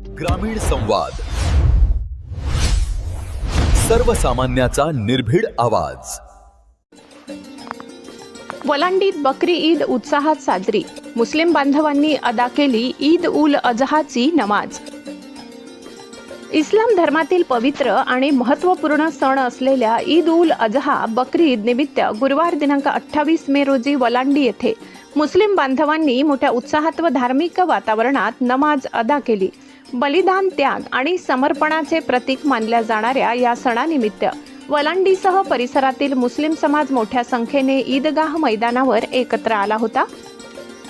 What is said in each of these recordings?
ग्रामीण संवाद, सर्वसामान्याचा निर्भीड आवाज। वलांडीत बकरी ईद उत्साहात साजरी। मुस्लिम बांधवांनी अदा केली ईद उल अजहाची नमाज। इस्लाम धर्मातील पवित्र आणि महत्त्वपूर्ण सण असलेल्या ईद उल अजहा बकरी ईद निमित्त गुरुवार दिनांक 28 मे रोजी वलांडी येथे मुस्लिम बांधवांनी मोठ्या उत्साहात व धार्मिक वातावरणात नमाज अदा केली। बलिदान, त्याग आणि समर्पणाचे प्रतीक मानल्या जाणाऱ्या या सणानिमित्त वलांडीसह परिसरातील मुस्लिम समाज मोठ्या संख्येने ईदगाह मैदानावर एकत्र आला होता।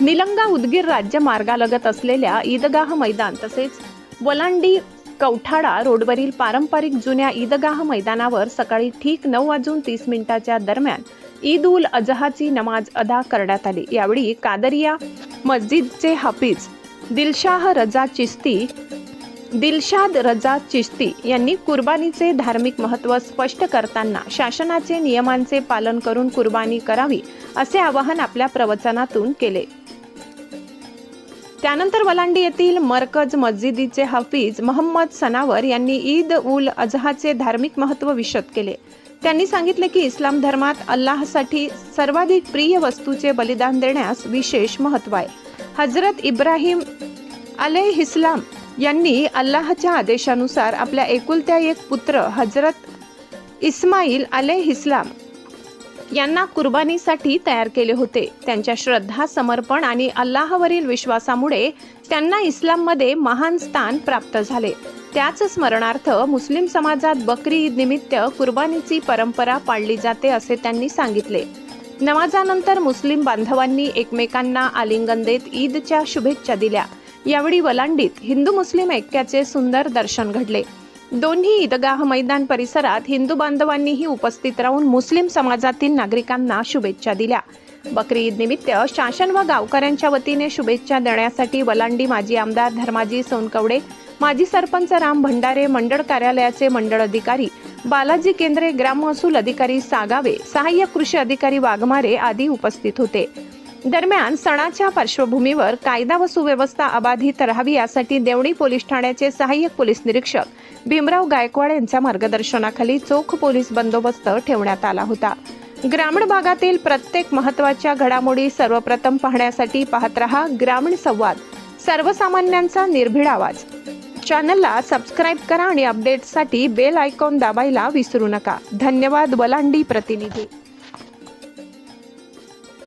निलंगा उदगीर राज्य मार्गालगत असलेल्या ईदगाह मैदान तसेच वलांडी कवठाळा रोडवरील पारंपरिक जुन्या ईदगाह मैदानावर सकाळी ठीक 9:30 दरम्यान ईद उल अजहाची नमाज अदा करण्यात आली। यावेळी कादरिया मस्जिदचे हाफिज दिलशाद रजा चिश्ती यांनी कुर्बानीचे धार्मिक महत्त्व स्पष्ट करताना शासनाचे नियमांचे पालन करून कुर्बानी करावी असे आवाहन आपल्या प्रवचनातून केले। त्यानंतर वलांडी येथील मरकज मस्जिदीचे हाफिज मोहम्मद सनावर यांनी ईद उल अजहाचे धार्मिक महत्त्व विशद केले। त्यांनी सांगितले की इस्लाम धर्मात अल्लाहसाठी सर्वाधिक प्रिय वस्तूचे बलिदान देण्यास विशेष महत्त्व आहे। हजरत इब्राहिम अलैहिस्सलाम यांनी अल्लाहच्या आदेशानुसार आपल्या एकुलत्या एक पुत्र हजरत इस्माईल अलैहिस्सलाम यांना कुर्बानीसाठी तयार केले होते। त्यांच्या श्रद्धा, समर्पण आणि अल्लाहवरील विश्वासामुळे त्यांना इस्लाममध्ये महान स्थान प्राप्त झाले। त्याच स्मरणार्थ मुस्लिम समाजात बकरी ईद निमित्त कुर्बानीची परंपरा पाळली जाते असे त्यांनी सांगितले। नमाजानंतर मुस्लिम बांधवांनी एकमेकांना आलिंगन देत ईदच्या शुभेच्छा दिल्या। यावेळी वलांडीत हिंदू मुस्लिम ऐक्याचे सुंदर दर्शन घडले। दोन्ही ईदगाह मैदान परिसरात हिंदू बांधवांनीही उपस्थित राहून मुस्लिम समाजातील नागरिकांना शुभेच्छा दिल्या। बकरी ईद निमित्त शासन व गावकऱ्यांच्या वतीने शुभेच्छा देण्यासाठी वलांडी माजी आमदार धर्माजी सोनकवडे, माजी सरपंच राम भंडारे, मंडळ कार्यालयाचे मंडळ अधिकारी बालाजी केंद्रे, ग्राम महसूल अधिकारी सागावे, सहाय्यक कृषी अधिकारी वाघमारे आदी उपस्थित होते। दरम्यान सणाच्या पार्श्वभूमीवर कायदा व सुव्यवस्था अबाधित राहावी यासाठी देवणी पोलीस ठाण्याचे सहाय्यक पोलीस निरीक्षक भीमराव गायकवाड यांच्या मार्गदर्शनाखाली चोख पोलीस बंदोबस्त ठेवण्यात आला होता। ग्रामीण भागातील प्रत्येक महत्त्वाच्या घडामोडी सर्वप्रथम पाहण्यासाठी पाहत रहा ग्रामीण संवाद, सर्वसामान्यांचा निर्भीड आवाज। चॅनलला सबस्क्राईब करा आणि अपडेट्ससाठी बेल आयकॉन दाबायला विसरू नका। धन्यवाद। वलांडी प्रतिनिधी।